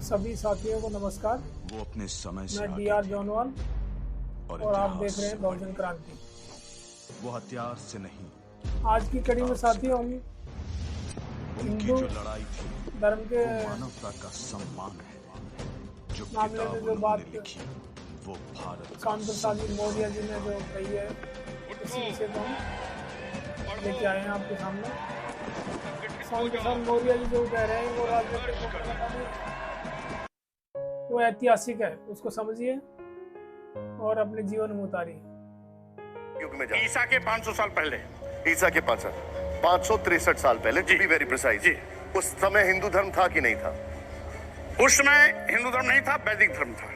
सभी साथियों को नमस्कार। वो अपने समय से मैं डीआर जॉनवाल और आप देख रहे हैं बहुजन क्रांति। वो हथियार से नहीं, आज की कड़ी में साथियों हम उनकी हिंदू जो लड़ाई थी धर्म के वो मानवता का सम्मान है। जो मामले में जो बात लिखी वो भारत कानपुर साजिद मौर्य जी ने जो कही है, इसी विषय को हम लेके आए हैं आपके सामने। कानपुर मौर्य जी जो कह रहे हैं वो राजनीतिक वो ऐतिहासिक है, उसको समझिए और अपने जीवन में उतारिए। युग में ईसा के 500 साल पहले, ईसा के 563 साल पहले, टू बी वेरी प्रिसाइज, उस समय हिंदू धर्म था कि नहीं था? उस समय हिंदू धर्म नहीं था, वैदिक धर्म था।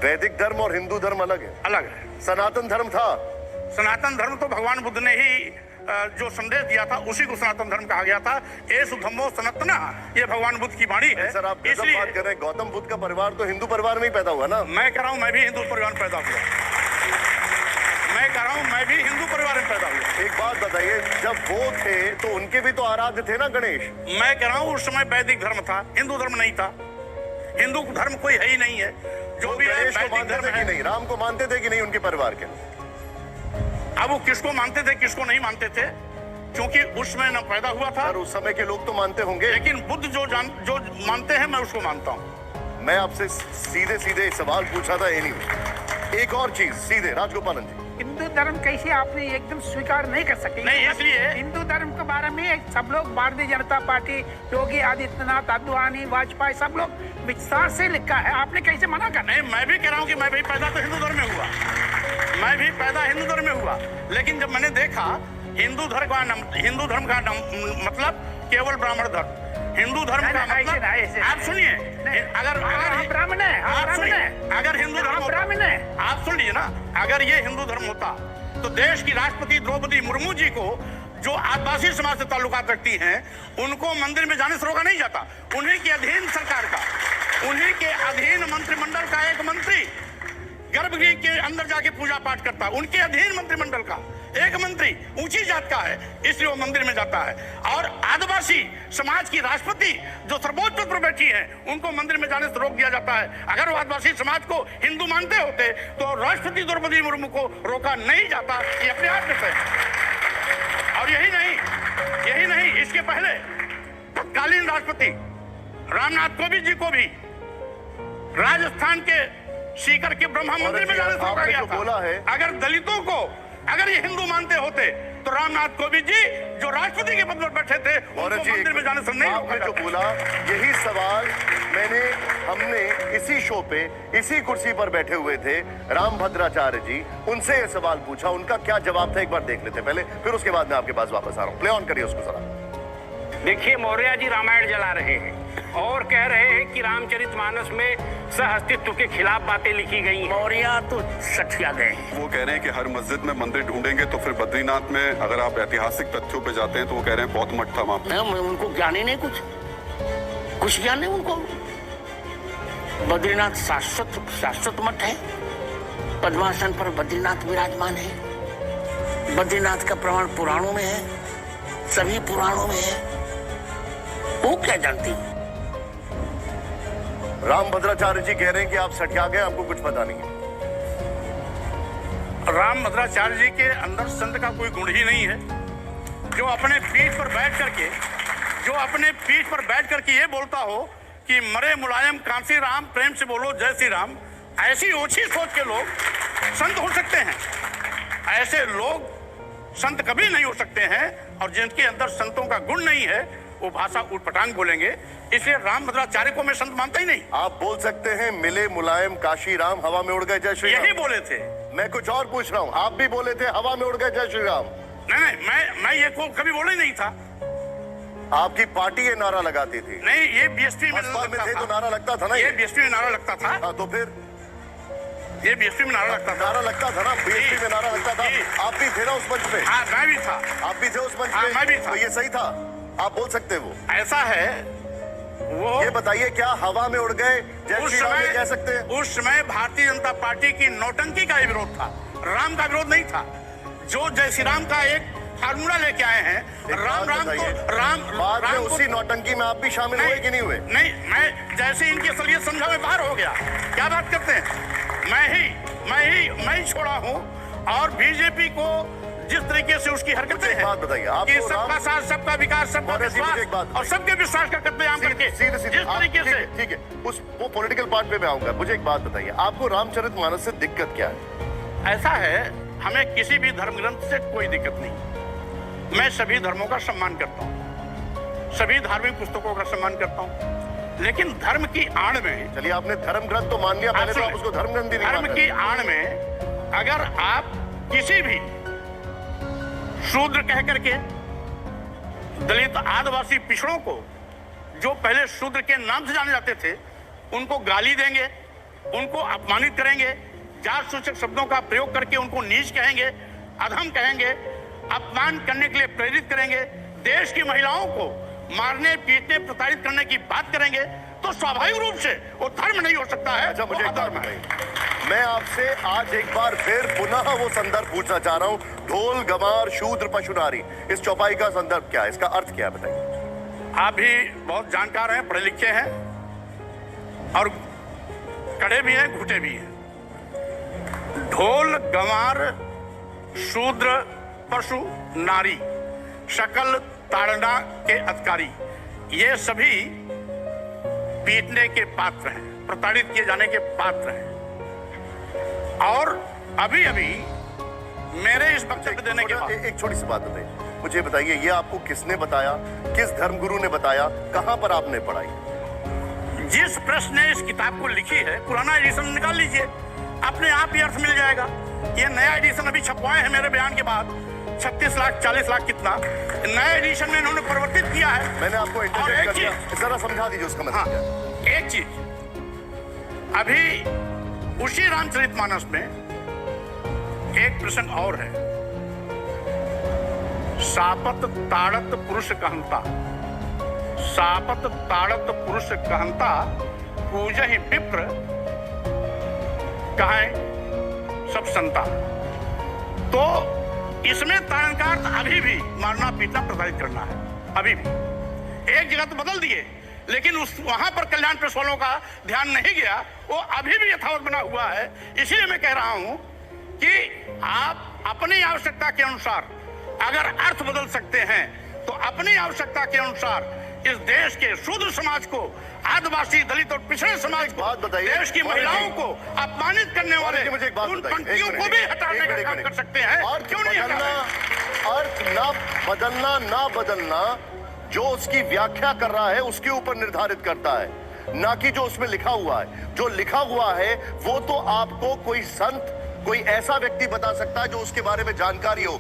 वैदिक धर्म और हिंदू धर्म अलग है। अलग है। सनातन धर्म था। सनातन धर्म तो भगवान बुद्ध ने ही जो संदेश दिया था उसी को सनातन धर्म कहा गया था। एसु धम्मो सनातना, ये भगवान बुद्ध की वाणी है। सर, आप गजब बात कर रहे हैं। गौतम बुद्ध का परिवार तो हिंदू परिवार में ही पैदा हुआ ना। मैं कह रहा हूँ मैं भी हिंदू परिवार में पैदा हुआ। मैं कह रहा हूँ मैं भी हिंदू परिवार में पैदा हुआ। एक बात बताइए, जब वो थे तो उनके भी तो आराध्य थे ना गणेश। मैं कह रहा हूँ उस समय वैदिक धर्म था, हिंदू धर्म नहीं था। हिंदू धर्म कोई है ही नहीं है। जो भी गणेश को वैदिक मानते धर्म थे कि है। नहीं? राम को मानते थे कि नहीं उनके परिवार के? अब वो किसको मानते थे किसको नहीं मानते थे, क्योंकि उसमें न पैदा हुआ था। सर, उस समय के लोग तो मानते होंगे। लेकिन बुद्ध जो मानते हैं मैं उसको मानता हूँ। मैं आपसे सीधे सीधे सवाल पूछा था। एनीवे, एक और चीज सीधे, राजगोपालन जी, हिंदू धर्म कैसे आपने एकदम स्वीकार नहीं कर सके? नहीं, इसलिए हिंदू धर्म के बारे में सब लोग, भारतीय जनता पार्टी, योगी आदित्यनाथ, अद्वानी, वाजपेयी, सब लोग विस्तार से लिखा है। आपने कैसे मना कर? नहीं, मैं भी कह रहा हूँ कि मैं भी पैदा तो हिंदू धर्म में हुआ। मैं भी पैदा हिंदू धर्म में हुआ, लेकिन जब मैंने देखा हिंदू धर्म का मतलब केवल ब्राह्मण धर्म। हिंदू धर्म का मतलब, आप सुनिए, अगर ब्राह्मण है, आप सुनिए, अगर हिंदू धर्म ब्राह्मण है, आप सुन लीजिए ना, अगर ये हिंदू धर्म होता तो देश की राष्ट्रपति द्रौपदी मुर्मू जी को, जो आदिवासी समाज से ताल्लुकात रखती हैं, उनको मंदिर में जाने से रोका नहीं जाता। उन्हीं के अधीन सरकार का, उन्हीं के अधीन मंत्रिमंडल का एक मंत्री गर्भगृह के अंदर जाके पूजा पाठ करता है। उनके अधीन मंत्रिमंडल का एक मंत्री ऊंची जात का है, इसलिए वो मंदिर में जाता है। और आदिवासी समाज की राष्ट्रपति जो सर्वोच्च पद पर बैठी है, उनको मंदिर में जाने से रोक दिया जाता है। अगर वो आदिवासी समाज को हिंदू मानते होते तो राष्ट्रपति द्रौपदी मुर्मू को रोका नहीं जाता। ये अपने आप में है। और यही नहीं, इसके पहले तत्कालीन राष्ट्रपति रामनाथ कोविंद जी को भी राजस्थान के सीकर के ब्रह्मा मंदिर में जाने से रोका गया था। अगर दलितों को अगर ये हिंदू मानते होते तो रामनाथ कोविंद जी जो राष्ट्रपति के पद पर बैठे थे, उनको मंदिर में जाने से नहीं रोका जो बोला, यही सवाल हमने इसी शो पे, इसी कुर्सी पर बैठे हुए थे रामभद्राचार्य जी, उनसे ये सवाल पूछा। उनका क्या जवाब था एक बार देख लेते पहले, फिर उसके बाद मैं आपके पास वापस आ रहा हूँ। प्ले ऑन करिए उसको जरा। देखिए, मौर्य जी रामायण जला रहे हैं और कह रहे हैं कि रामचरितमानस में सह-अस्तित्व के खिलाफ बातें लिखी गई। मौर्य तो सठिया गए। वो कह रहे हैं कि हर मस्जिद में मंदिर ढूंढेंगे, तो फिर बद्रीनाथ में अगर आप ऐतिहासिक तथ्यों पे जाते हैं तो वो कह रहे हैं बौद्ध मठ था वहां पे। उनको ज्ञान ही नहीं, कुछ ज्ञान नहीं उनको। बद्रीनाथ शाश्वत मठ है, पद्मासन पर बद्रीनाथ विराजमान है। बद्रीनाथ का प्रमाण पुराणों में है, सभी पुराणों में है। वो क्या जानती? रामभद्राचार्य जी कह रहे हैं कि आप सठिया गए, आपको कुछ पता नहीं है। रामभद्राचार्य जी के अंदर संत का कोई गुण ही नहीं है। जो अपने पीठ पर बैठ करके ये बोलता हो कि मरे मुलायम कांसी राम, प्रेम से बोलो जय श्री राम, ऐसी ओछी सोच के लोग संत हो सकते हैं। ऐसे लोग संत कभी नहीं हो सकते हैं, और जिनके अंदर संतों का गुण नहीं है वो भाषा उटपटांग बोलेंगे। इसलिए रामभद्राचार्य को मैं संत मानता ही नहीं। आप बोल सकते हैं मिले मुलायम काशी राम, हवा में उड़ गए जय श्री राम। यही बोले थे। मैं कुछ और पूछ रहा हूँ, आप भी बोले थे हवा में उड़ गए जय श्री राम। नहीं, मैं ये को कभी बोला ही नहीं था। आपकी पार्टी ये नारा लगाती थी। नहीं, ये बीएसपी में थे तो नारा लगता था ना। ये बीएसपी में नारा लगता था। हाँ, तो फिर ये बीएसपी में नारा लगता था। नारा लगता था ना, बीएसपी में नारा लगता था। आप भी थे ना उस मंच पे? हाँ, मैं भी था। आप भी थे उस मंच पे? मैं भी था। तो ये सही था, आप बोल सकते वो। ऐसा है, वो ये बताइए, क्या हवा में उड़ गए जय श्री राम कह सकते हैं? उस समय भारतीय जनता पार्टी की नौटंकी का विरोध था, राम का विरोध नहीं था। जो जय श्री राम का एक फार्मूला लेके आए हैं। राम राम को राम बाद में राम को उसी नौटंकी में आप भी शामिल हुए कि नहीं हुए? नहीं, मैं जैसे इनकी असलियत समझा मैं बाहर हो गया। क्या बात करते हैं? मैं ही छोड़ा हूं। और बीजेपी को जिस तरीके से उसकी हरकतें हैं, बात बताइए आप कि सबका साथ, सबका विकास, सबका विश्वास और सबके विश्वास का कत्लेआम करके जिस तरीके से, ठीक है, वो पॉलिटिकल पार्ट पे मैं आऊंगा। मुझे एक बात बताइए, आपको रामचरितमानस से दिक्कत क्या है? ऐसा है, हमें किसी भी धर्म ग्रंथ से कोई दिक्कत नहीं। मैं सभी धर्मों का सम्मान करता हूँ, सभी धार्मिक पुस्तकों का सम्मान करता हूँ, लेकिन धर्म की आड़ में, चलिए आपने धर्म ग्रंथ तो मान लिया, पहले तो आप उसको धर्म ग्रंथ ही नहीं मान धर्म रहे। की आड़ में अगर आप किसी भी शूद्र कह करके दलित, आदिवासी, पिछड़ों को, जो पहले शूद्र के नाम से जाने जाते थे, उनको गाली देंगे, उनको अपमानित करेंगे, जात सूचक शब्दों का प्रयोग करके उनको नीच कहेंगे, अधम कहेंगे, अपमान करने के लिए प्रेरित करेंगे, देश की महिलाओं को मारने, पीटने, प्रताड़ित करने की बात करेंगे, तो स्वाभाविक रूप से वो धर्म नहीं हो सकता है। अच्छा, मुझे वो एक बात अधर्म है। बताइए, मैं आपसे आज एक बार फिर पुनः वो संदर्भ पूछना चाह रहा हूँ, ढोल गंवार शूद्र पशु नारी, इस चौपाई का संदर्भ क्या है, इसका अर्थ क्या है, बताइए। आप भी बहुत जानकार हैं, पढ़े लिखे हैं और कड़े भी हैं, घुटे भी हैं। ढोल गंवार शूद्र पशु नारी, शकल ताड़ना के अधिकारी, ये सभी पीटने के पात्र हैं, प्रताड़ित किए जाने के पात्र हैं। और अभी अभी मेरे इस वक्तव्य देने के बाद एक छोटी सी बात बताइए, मुझे बताइए, ये आपको किसने बताया, किस धर्मगुरु ने बताया, कहां पर आपने पढ़ाई? जिस प्रेस ने इस किताब को लिखी है, पुराना एडिशन निकाल लीजिए, अपने आप ही अर्थ मिल जाएगा। ये नया एडिशन अभी छपवाए हैं मेरे बयान के बाद, 36 लाख 40 लाख कितना नया एडिशन में इन्होंने परिवर्तित किया है। मैंने आपको और इंटरजेक्ट एक कर दिया, चीज, जरा समझा दीजिए उसका मतलब हाँ, क्या है। एक चीज, अभी उसी रामचरितमानस में एक प्रसंग और है। सापत ताड़त पुरुष कहंता, सापत ताड़त पुरुष कहंता, पूजहि विप्र कहे सब संता। तो इसमें ताड़न का अर्थ अभी भी मारना, पीटना, प्रताड़ित करना है। अभी भी एक जगह तो बदल दिए, लेकिन उस वहां पर कल्याण प्रेस वालों का ध्यान नहीं गया, वो अभी भी यथावत बना हुआ है। इसीलिए मैं कह रहा हूं कि आप अपनी आवश्यकता के अनुसार अगर अर्थ बदल सकते हैं, तो अपनी आवश्यकता के अनुसार इस देश के शूद्र समाज को, आदिवासी, दलित और पिछड़े समाज को, बात बताइए, देश की महिलाओं को अपमानित करने वाले मुझे एक बात उन बताइए, पंक्तियों को भी हटाने का काम कर सकते हैं। क्यों नहीं हटा रहे? अर्थ ना बदलना, ना बदलना जो उसकी व्याख्या कर रहा है उसके ऊपर निर्धारित करता है, ना कि जो उसमें लिखा हुआ है। जो लिखा हुआ है वो तो आपको कोई संत, कोई ऐसा व्यक्ति बता सकता है जो उसके बारे में जानकारी हो।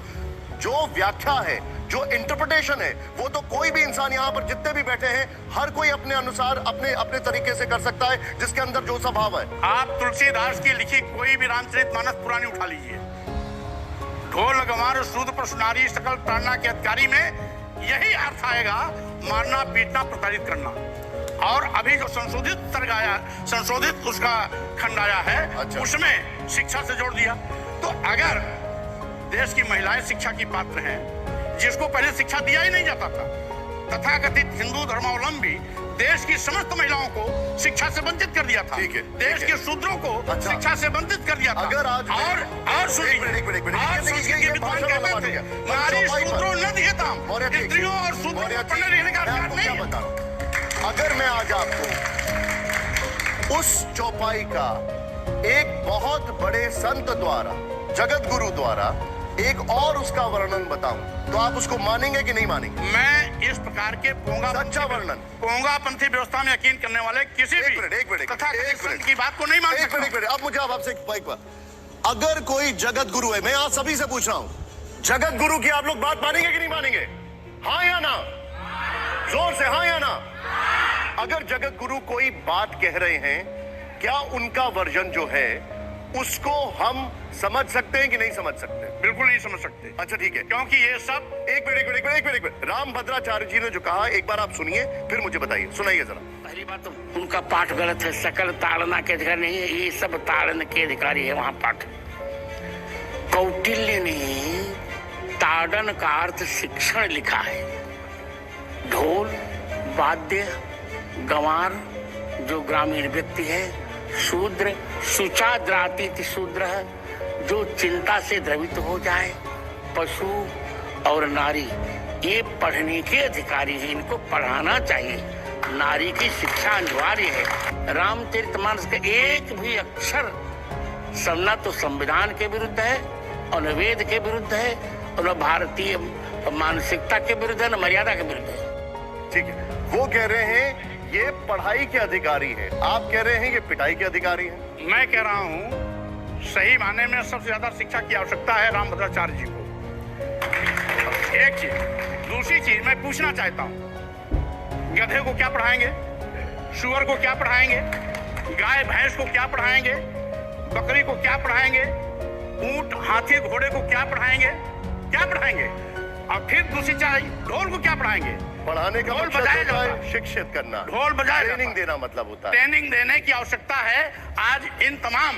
जो व्याख्या है, जो इंटरप्रिटेशन है, वो तो कोई भी इंसान, यहाँ पर जितने भी बैठे हैं, हर कोई अपने अनुसार अपने अपने तरीके से कर सकता है, जिसके अंदर जो सा भाव है। आप तुलसीदास की लिखी कोई भी रामचरितमानस पुरानी उठा लीजिए, ढोल गंवार शूद्र पशु नारी सकल ताड़ना के अधिकारी में यही अर्थ आएगा, मारना, पीटना, प्रताड़ित करना। और अभी जो संशोधित सर्ग आया, संशोधित उसका खंड आया है, अच्छा। उसमें शिक्षा से जोड़ दिया। तो अगर देश की महिलाएं शिक्षा की पात्र हैं, जिसको पहले शिक्षा दिया ही नहीं जाता था, तथाकथित हिंदू धर्मावलंबी देश की समस्त महिलाओं को शिक्षा से वंचित कर दिया था। ठीक है, देश के शूद्रों को अच्छा। शिक्षा से वंचित कर दिया था। अगर आज और सुनिए, एक मिनट, और संस्कृत के विद्वान कहते थे, नारी शूद्रो न दिहताम, स्त्रियों और शूद्रों को पढ़ने लिखने का अधिकार नहीं है। अगर मैं आज आपको उस चौपाई का एक बहुत बड़े संत द्वारा, जगत गुरु द्वारा एक और उसका वर्णन बताऊं, तो आप उसको मानेंगे कि नहीं मानेंगे? मैं इस प्रकार के सच्चा वर्णन, पोंगापंथी व्यवस्था में यकीन करने वाले किसी भी तथाकथित संत की बात को नहीं मान सकता। एक मिनट, अब मुझे आपसे एक बात, अगर कोई जगत गुरु है, मैं आज सभी से पूछ रहा हूं, जगत गुरु की आप लोग बात मानेंगे कि नहीं मानेंगे? हाँ या ना? जोर से हाँ या ना? अगर जगत गुरु कोई बात कह रहे हैं, क्या उनका वर्जन जो है उसको हम समझ सकते हैं कि नहीं समझ सकते? बिल्कुल नहीं समझ सकते। अच्छा ठीक है, क्योंकि ये सब एक मिनट, रामभद्राचार्य जी ने जो कहा, एक बार आप सुनिए, फिर मुझे बताइए, सुनाइए जरा। पहली बात तो उनका पाठ गलत है, सकल ताड़ना के अधिकारी नहीं है, ये सब ताड़न के अधिकारी है। वहां पाठ कौटिल्य ने ताड़न का अर्थ शिक्षण लिखा है। ढोल, वाद्य, गंवार जो ग्रामीण व्यक्ति है, शूद्र, शुचाद्रातीत शूद्र, जो चिंता से द्रवित हो जाए, पशु और नारी ये पढ़ने के अधिकारी हैं, इनको पढ़ाना चाहिए। नारी की शिक्षा अनिवार्य है। रामचरितमानस का एक भी अक्षर समझना तो संविधान के विरुद्ध है और न वेद के विरुद्ध है और न भारतीय मानसिकता के विरुद्ध है, न मर्यादा के विरुद्ध है। ठीक है, वो कह रहे हैं ये पढ़ाई के अधिकारी हैं, आप कह रहे हैं ये पिटाई के अधिकारी हैं। मैं कह रहा हूं सही मायने में सबसे ज्यादा शिक्षा की आवश्यकता है रामभद्राचार्य जी को। एक चीज। दूसरी चीज मैं पूछना चाहता हूं, गधे को क्या पढ़ाएंगे, सुअर को क्या पढ़ाएंगे, गाय भैंस को क्या पढ़ाएंगे, बकरी को क्या पढ़ाएंगे, ऊंट हाथी घोड़े को क्या पढ़ाएंगे, क्या पढ़ाएंगे? और फिर दूसरी चीज, ढोल को क्या पढ़ाएंगे? पढ़ाने का ढोल मतलब बजाया होता है जाता है। शिक्षित करना, ढोल बजाया ट्रेनिंग जाता है। देना मतलब होता है। ट्रेनिंग देने की आवश्यकता है। आज इन तमाम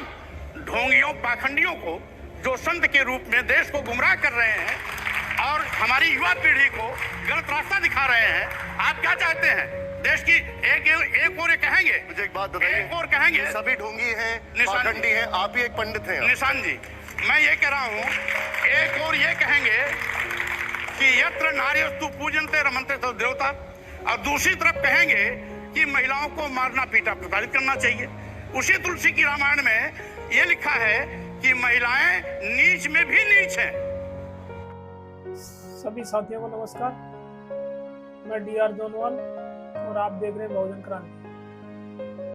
ढोंगियों पाखंडियों को जो संत के रूप में देश को गुमराह कर रहे हैं और हमारी युवा पीढ़ी को गलत रास्ता दिखा रहे हैं, आप क्या चाहते हैं? देश की एक और कहेंगे, मुझे एक बात बताइए, एक और कहेंगे, ये सभी ढोंगी हैं, निशान- पाखंडी हैं, आप ही एक पंडित हैं। निशान जी, मैं ये कह रहा हूँ, एक और ये कहेंगे कि यत्र नार्यस्तु पूजन्ते रमन्ते तो देवता, और दूसरी तरफ कहेंगे कि महिलाओं को मारना पीटा प्रताड़ित करना चाहिए। उसी तुलसी की रामायण में ये लिखा है कि महिलाएं नीच में भी नीच हैं। सभी साथियों को नमस्कार, मैं DR जोनवाल और आप देख रहे हैं बहुजन क्रांति।